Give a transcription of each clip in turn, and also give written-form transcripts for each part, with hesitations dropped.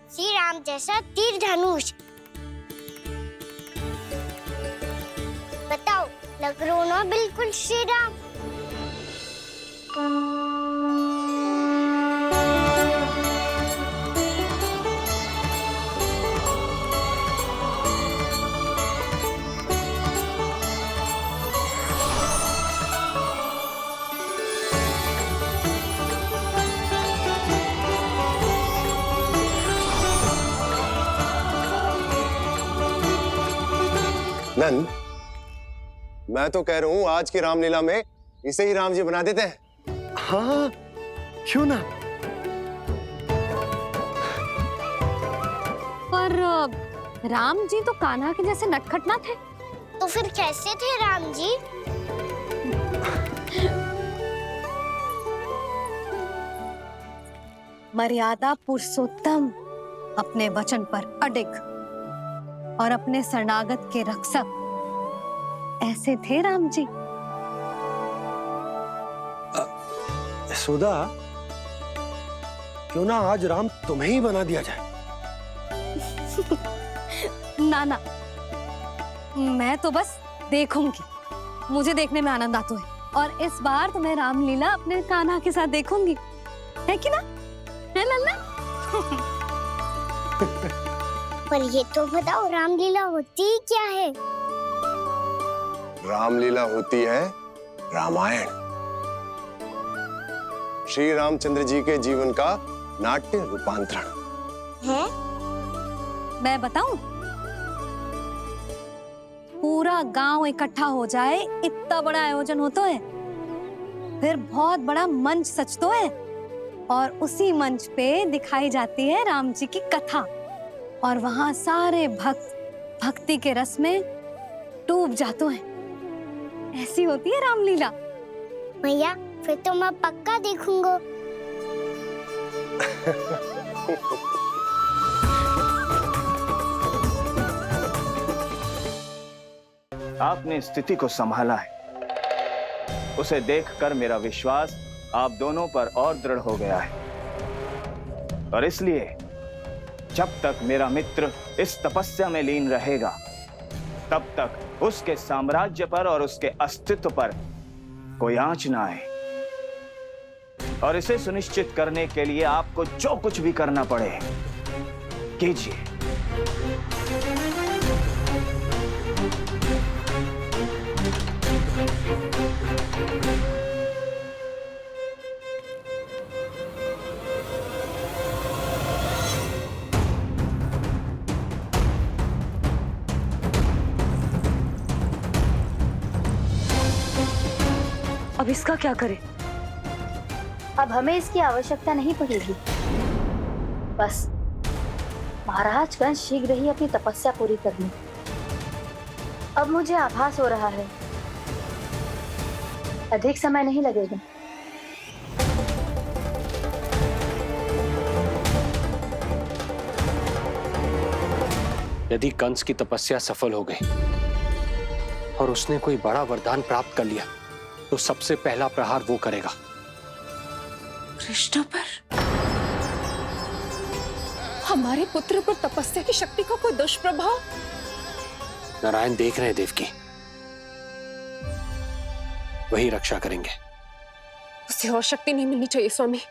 श्री राम जैसा तीर धनुष। बताओ, लग रहा ना बिल्कुल श्री राम। नंद, मैं तो कह रहा हूँ आज की रामलीला में इसे ही राम जी बना देते हैं। हाँ, क्यों ना। पर राम जी तो कान्हा के जैसे नटखट ना थे। तो फिर कैसे थे राम जी? मर्यादा पुरुषोत्तम, अपने वचन पर अडिग और अपने शरणागत के रक्षक, ऐसे थे राम जी। यशोदा, क्यों ना आज राम तुम्हें ही बना दिया जाए। ना ना, मैं तो बस देखूंगी, मुझे देखने में आनंद आता है। और इस बार तो मैं रामलीला अपने कान्हा के साथ देखूंगी, है कि ना? है लल्ला? पर ये तो बताओ, रामलीला होती क्या है? रामलीला होती है रामायण। श्री रामचंद्र जी के जीवन का नाट्य रूपांतरण है। मैं बताऊं? पूरा गांव इकट्ठा हो जाए, इतना बड़ा आयोजन होता है, फिर बहुत बड़ा मंच सजतो है और उसी मंच पे दिखाई जाती है राम जी की कथा। और वहां सारे भक्त भक्ति के रस में डूब जाते हैं। ऐसी होती है रामलीला। भैया, फिर तो मैं पक्का देखूंगा। आपने स्थिति को संभाला है। उसे देखकर मेरा विश्वास आप दोनों पर और दृढ़ हो गया है। और इसलिए जब तक मेरा मित्र इस तपस्या में लीन रहेगा, तब तक उसके साम्राज्य पर और उसके अस्तित्व पर कोई आंच ना आए। और इसे सुनिश्चित करने के लिए आपको जो कुछ भी करना पड़े, कीजिए। अब इसका क्या करें? अब हमें इसकी आवश्यकता नहीं पड़ेगी। बस महाराजगण शीघ्र ही अपनी तपस्या पूरी कर लें। अब मुझे आभास हो रहा है, अधिक समय नहीं लगेगा। यदि कंस की तपस्या सफल हो गई और उसने कोई बड़ा वरदान प्राप्त कर लिया, तो सबसे पहला प्रहार वो करेगा। कृष्ण पर? हमारे पुत्र पर तपस्या की शक्ति का कोई दुष्प्रभाव? नारायण देख रहे हैं देवकी, वही रक्षा करेंगे। उसे और शक्ति नहीं मिलनी चाहिए स्वामी।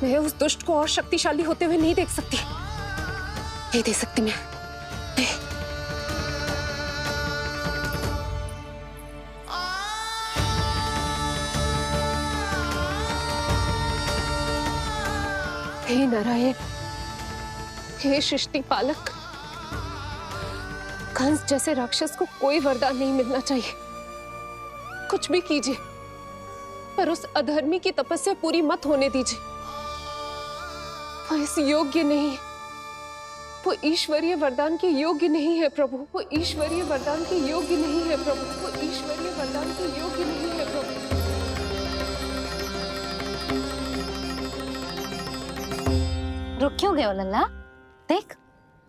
मैं उस दुष्ट को और शक्तिशाली होते हुए नहीं देख सकती। नहीं दे सकती मैं। हे नारायण, हे सृष्टि पालक, कंस जैसे राक्षस को कोई वरदान नहीं मिलना चाहिए। कुछ भी कीजिए, पर उस अधर्मी की तपस्या पूरी मत होने दीजिए। वो इस योग्य नहीं है। वो ईश्वरीय वरदान के योग्य नहीं है प्रभु। वो ईश्वरीय वरदान के योग्य नहीं है प्रभु। वो ईश्वरीय वरदान के योग्य नहीं है प्रभु। रुक क्यों गए हो लल्ला? देख,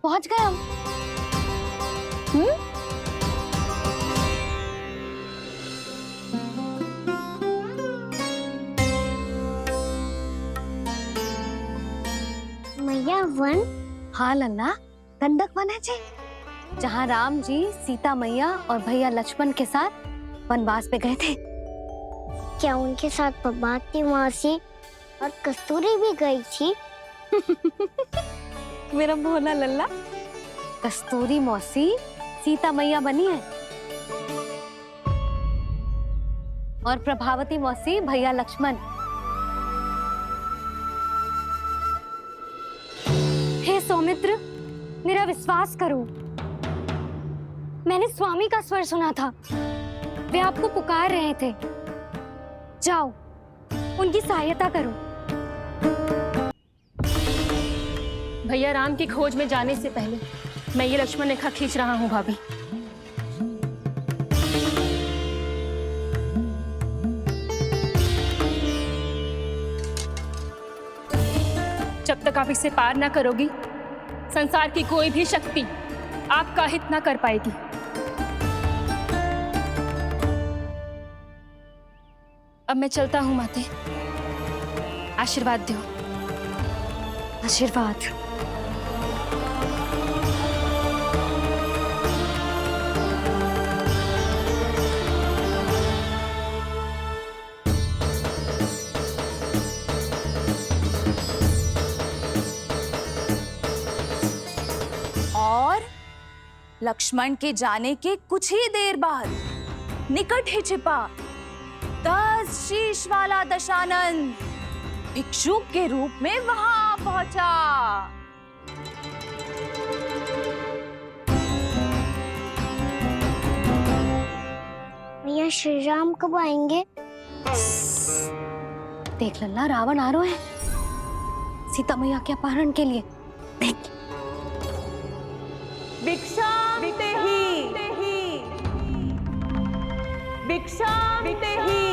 पहुंच गए हम। भैया वन? हाँ लल्ला, गंडक वन है जी, जहाँ राम जी सीता मैया और भैया लक्ष्मण के साथ वनवास पे गए थे। क्या उनके साथ पद्मावती मौसी और कस्तूरी भी गई थी? मेरा भोला लल्ला, कस्तूरी मौसी सीता मैया बनी है और प्रभावती मौसी भैया लक्ष्मण। हे सौमित्र, मेरा विश्वास करो, मैंने स्वामी का स्वर सुना था, वे आपको पुकार रहे थे। जाओ, उनकी सहायता करो। भैया राम की खोज में जाने से पहले मैं ये लक्ष्मण रेखा खींच रहा हूँ भाभी। जब तक आप इसे पार ना करोगी, संसार की कोई भी शक्ति आपका हित ना कर पाएगी। अब मैं चलता हूँ माते, आशीर्वाद दो। आशीर्वाद। और लक्ष्मण के जाने के कुछ ही देर बाद निकट ही छिपा 10 शीश वाला दशानन भिक्षुक के रूप में वहां पहुंचा। भैया श्री राम कब आएंगे? देख लल्ला, रावण आ रहे हैं सीता मैया के अपहरण के लिए। देख, भिक्षा देहि, भिक्षा देहि।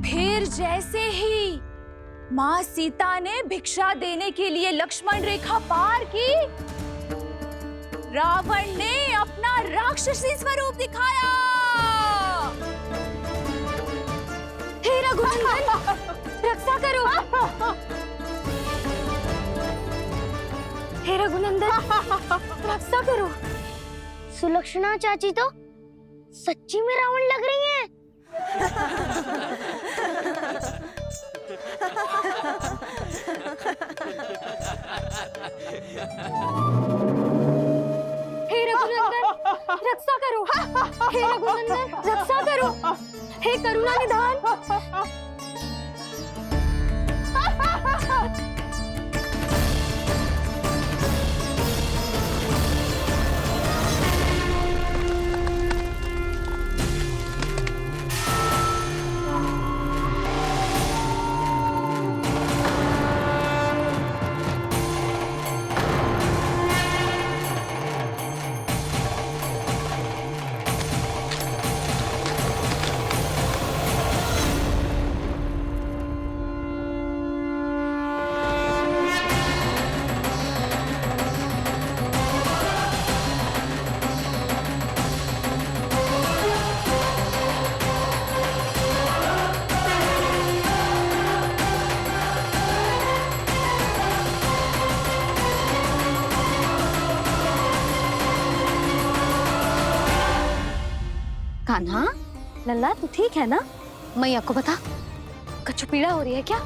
फिर जैसे ही माँ सीता ने भिक्षा देने के लिए लक्ष्मण रेखा पार की, रावण ने अपना राक्षसी स्वरूप दिखाया। हे रघुनंदन, रक्षा करो। हे रघुनंदन, रक्षा करो। सुलक्षणा चाची तो सच्ची में रावण लग रही हैं। हे रघुनंदन, रक्षा करो। हे रघुनंदन, रक्षा करो। हे करुणा निधान। कान्हा, लल्ला तू ठीक है ना? मैया को बता, कछु पीड़ा हो रही है क्या?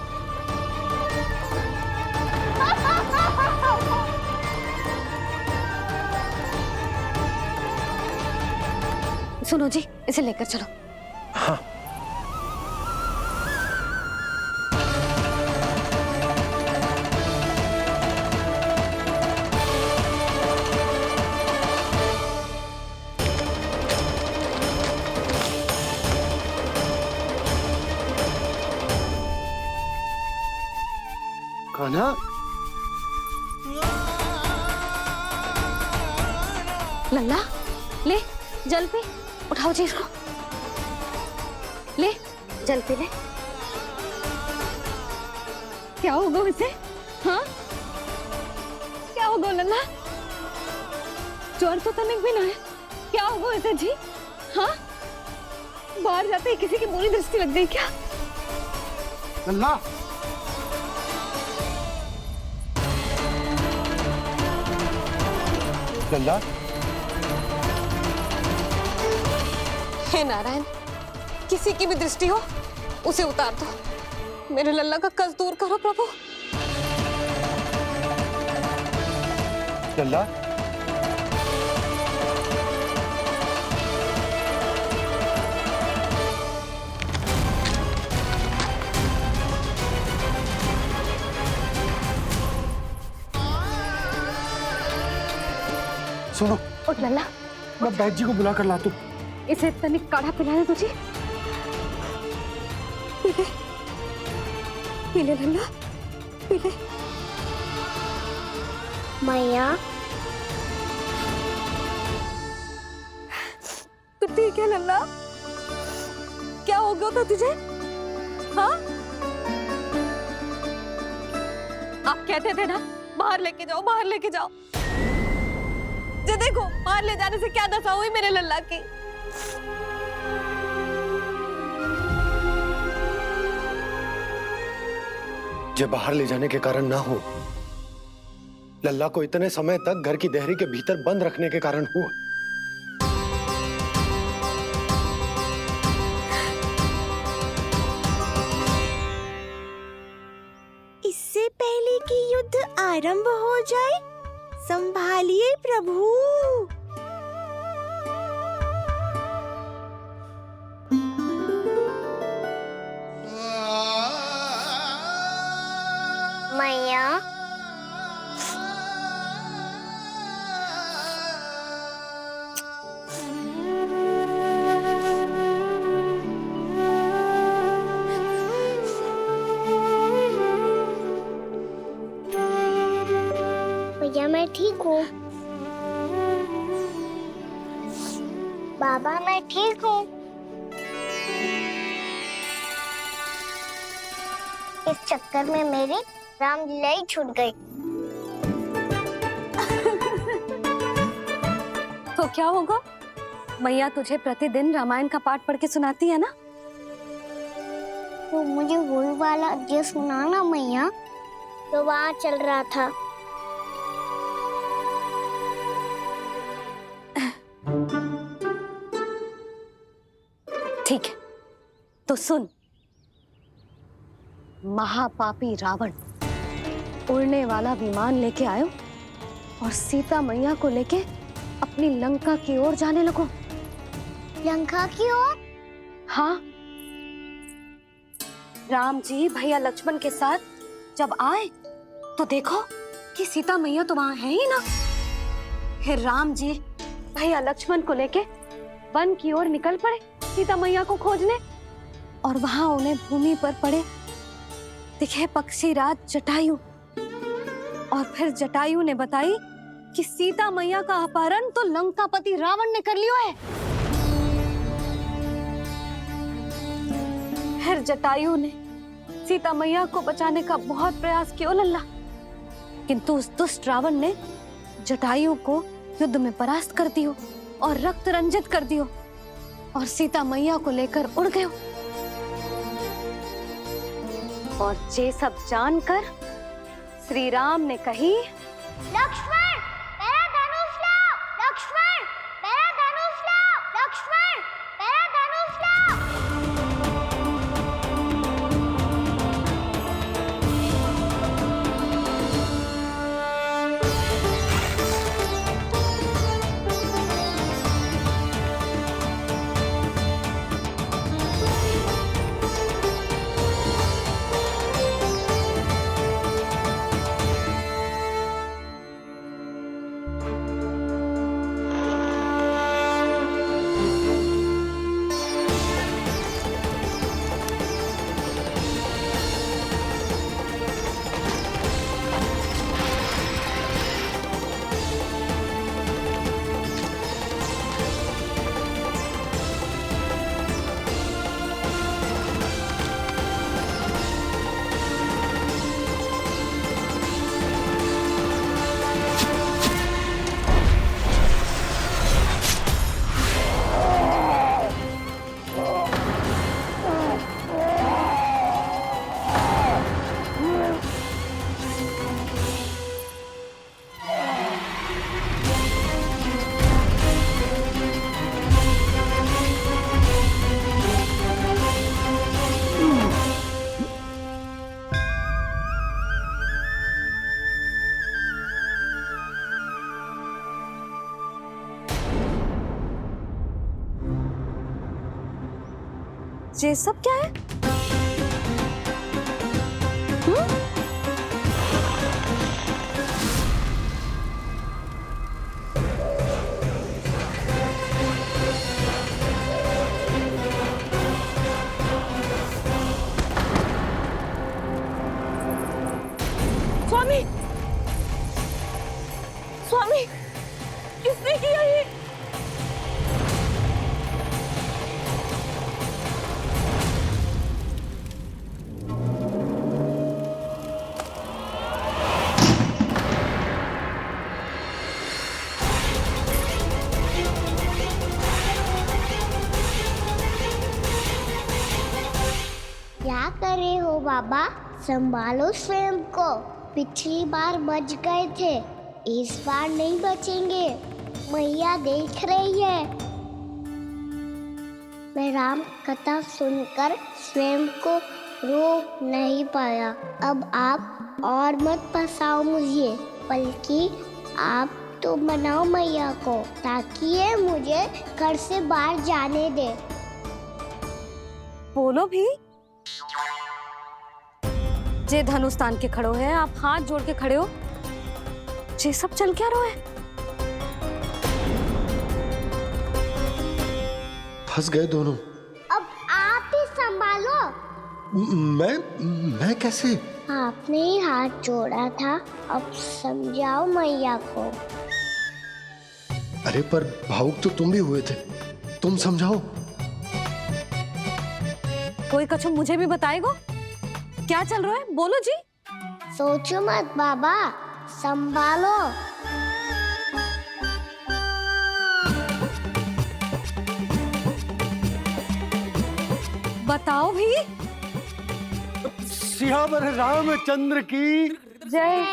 सुनो जी, इसे लेकर चलो। हाँ। कान्हा, लल्ला ले, जल पे उठाओ जी इसको। ले जल पी ले। क्या होगा उसे? हाँ क्या होगा लल्ला? ज्वर तो तनिक भी ना है, क्या होगा उसे जी? हाँ बाहर जाते ही किसी की बुरी दृष्टि लग गई क्या? लल्ला लल्ला, हे नारायण, किसी की भी दृष्टि हो उसे उतार दो। मेरे लल्ला का कष्ट दूर करो प्रभु। लल्ला सुनो, उठ लल्ला, मैं बैद जी को बुला कर लाता हूँ। इसे तनिक काढ़ा पिलाने तुझे। पी ले, पी ले लल्ला, पी ले। मैया तू ठीक है लल्ला? क्या हो गया था तुझे? हाँ आप कहते थे ना बाहर लेके जाओ, बाहर लेके जाओ। जे देखो बाहर ले जाने से क्या दशा हुई मेरे लल्ला की। जो बाहर ले जाने के कारण ना हो, लल्ला को इतने समय तक घर की देहरी के भीतर बंद रखने के कारण हुआ। इससे पहले कि युद्ध आरंभ हो जाए, संभालिए प्रभु। मैया भैया मैं ठीक हूँ। बाबा मैं ठीक हूँ। इस चक्कर में मेरी रामलीला ही छूट गई। तो क्या होगा? मैया तुझे प्रतिदिन रामायण का पाठ पढ़ के सुनाती है ना? तो मुझे वही वाला अध्याय सुनाना मैया, तो वहाँ चल रहा था। ठीक है तो सुन। महापापी रावण उड़ने वाला विमान लेके आयो और सीता मैया को लेके अपनी लंका की ओर जाने लगो। लंका की ओर? हाँ, राम जी भैया लक्ष्मण के साथ जब आए तो देखो कि सीता मैया तो वहां है ही ना। फिर राम जी भैया लक्ष्मण को लेके वन की ओर निकल पड़े सीता मैया को खोजने, और वहां उन्हें भूमि पर पड़े दिखे पक्षी राज जटायु। और फिर जटायु ने बताई कि सीता मैया का अपहरण तो लंकापति रावण ने कर लियो है। फिर जटायु ने सीता मैया को बचाने का बहुत प्रयास किया लल्ला, किंतु उस दुष्ट रावण ने जटायु को युद्ध में परास्त कर दियो और रक्त रंजित कर दियो और सीता मैया को लेकर उड़ गयो। और ये सब जानकर श्री राम ने कही, लक्ष्मण मेरा धनुष लाओ, लक्ष्मण मेरा धनुष लाओ, लक्ष्मण मेरा धनुष लाओ। ये सब क्या है? स्वामी, स्वामी, किसने किया ये? क्या करे हो बाबा? संभालो स्वयं को। पिछली बार बच गए थे, इस बार नहीं बचेंगे। मैया देख रही है। मैं राम कथा सुनकर स्वयं को रोक नहीं पाया। अब आप और मत फंसाओ मुझे, बल्कि आप तो मनाओ मैया को, ताकि ये मुझे घर से बाहर जाने दे। बोलो भी। जे धनुष तान के खड़ो है, आप हाथ जोड़ के खड़े हो। ये सब चल क्या रहा है? फंस गए दोनों। अब आप ही संभालो। मैं कैसे? आपने ही हाथ जोड़ा था, अब समझाओ मैया को। अरे पर भावुक तो तुम भी हुए थे, तुम समझाओ। कोई कछु मुझे भी बताएगो? क्या चल रहा है? बोलो जी। सोचो मत बाबा, संभालो। बताओ भी। सियावर रामचंद्र की जय।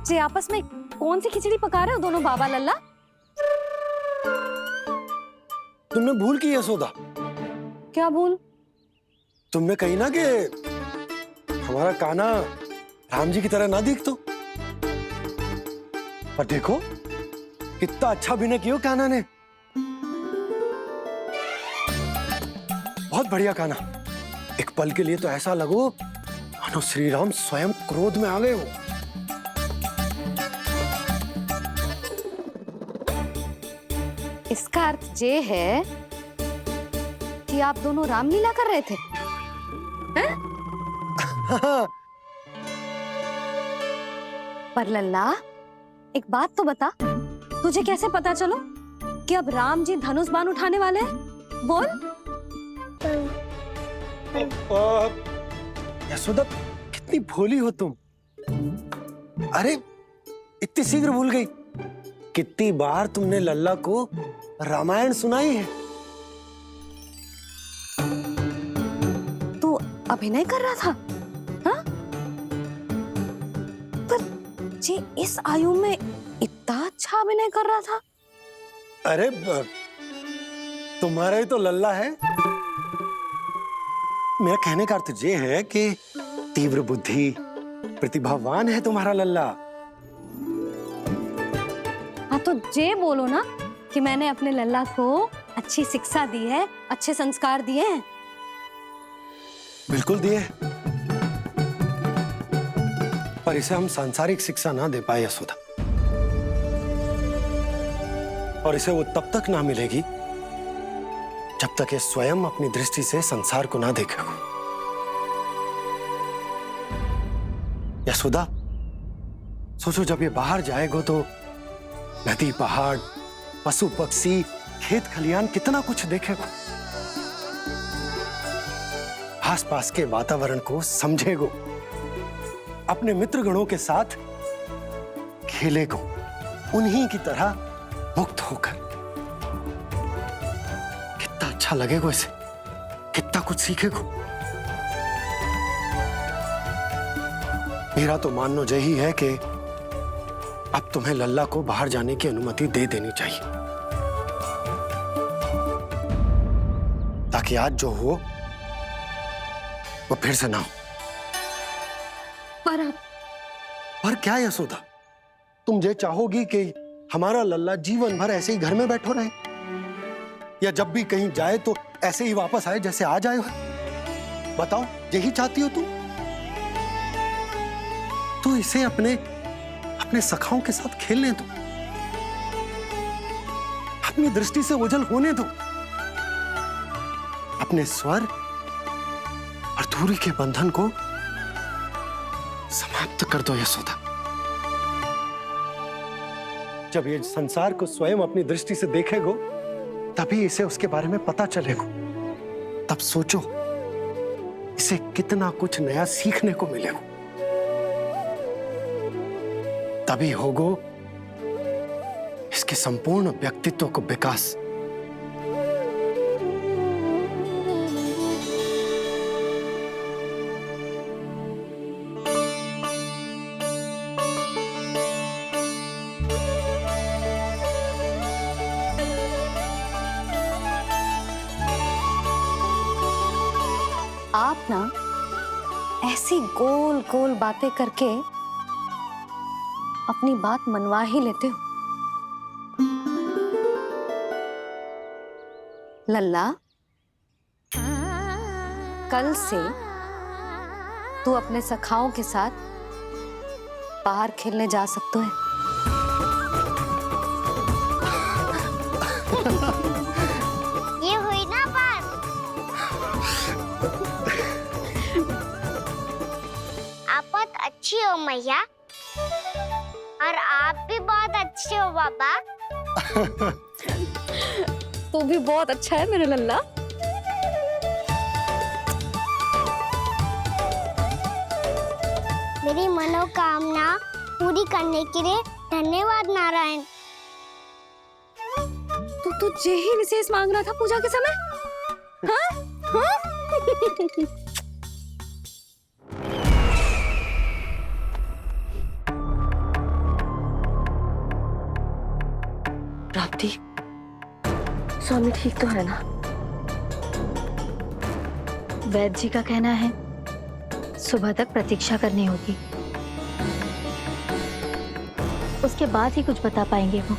जी आपस में कौन सी खिचड़ी पका रहे हो दोनों बाबा लल्ला? तुमने भूल की यशोदा? क्या भूल? तुमने कही ना कि हमारा कान्हा राम जी की तरह ना दिख तो। पर देखो कितना अच्छा अभिनय किया कान्हा ने। बहुत बढ़िया कान्हा। एक पल के लिए तो ऐसा लगो मानो श्री राम स्वयं क्रोध में आ गए हो। इसका अर्थ ये है कि आप दोनों रामलीला कर रहे थे, हैं? पर लल्ला एक बात तो बता, तुझे कैसे पता चलो कि अब राम जी धनुष बाण उठाने वाले हैं? बोल। यशोदा कितनी भोली हो तुम। अरे इतनी शीघ्र भूल गई। कितनी बार तुमने लल्ला को रामायण सुनाई है। तू अभिनय कर रहा था, हाँ? पर जी इस आयु में इतना अच्छा अभिनय कर रहा था। अरे तुम्हारा ही तो लल्ला है। मेरा कहने का अर्थ ये है कि तीव्र बुद्धि, प्रतिभावान है तुम्हारा लल्ला। हाँ तो जे बोलो ना कि मैंने अपने लल्ला को अच्छी शिक्षा दी है, अच्छे संस्कार दिए हैं। बिल्कुल दिए, पर इसे हम सांसारिक शिक्षा ना दे पाए यशोदा। और इसे वो तब तक ना मिलेगी जब तक ये स्वयं अपनी दृष्टि से संसार को ना देखेगा। यशोदा सोचो, जब ये बाहर जाएगा तो नदी, पहाड़, पशु पक्षी, खेत खलियान कितना कुछ देखेगा। आसपास के वातावरण को समझेगो, अपने मित्रगणों के साथ खेलेगो, उन्हीं की तरह मुक्त होकर। कितना अच्छा लगेगा इसे, कितना कुछ सीखेगो। मेरा तो मानना यही है कि अब तुम्हें लल्ला को बाहर जाने की अनुमति दे देनी चाहिए, ताकि आज जो हो वो फिर से ना हो। पर क्या यशोदा, तुम ये चाहोगी कि हमारा लल्ला जीवन भर ऐसे ही घर में बैठो रहे, या जब भी कहीं जाए तो ऐसे ही वापस आए जैसे आज आए हो? बताओ, यही चाहती हो तुम? तो इसे अपने अपने सखाओं के साथ खेलने दो, अपनी दृष्टि से ओझल होने दो, अपने स्वर और दूरी के बंधन को समाप्त कर दो यशोदा। जब ये संसार को स्वयं अपनी दृष्टि से देखेगो, तभी इसे उसके बारे में पता चलेगा। तब सोचो, इसे कितना कुछ नया सीखने को मिलेगा। तभी होगो इसके संपूर्ण व्यक्तित्व को विकास। आप ना ऐसी गोल गोल बातें करके अपनी बात मनवा ही लेते हो। लल्ला, कल से तू अपने सखाओं के साथ बाहर खेलने जा सकते है। ये हुई ना बात। आप बहुत अच्छी हो मैया, और आप भी बहुत अच्छे हो पापा। तू भी बहुत अच्छा है मेरे लल्ला। मेरी मनोकामना पूरी करने के लिए धन्यवाद नारायण। तू यही विशेष मांग रहा था पूजा के समय? हाँ? हाँ? प्राप्ति, स्वामी ठीक तो है ना? वैद्य जी का कहना है सुबह तक प्रतीक्षा करनी होगी, उसके बाद ही कुछ बता पाएंगे वो।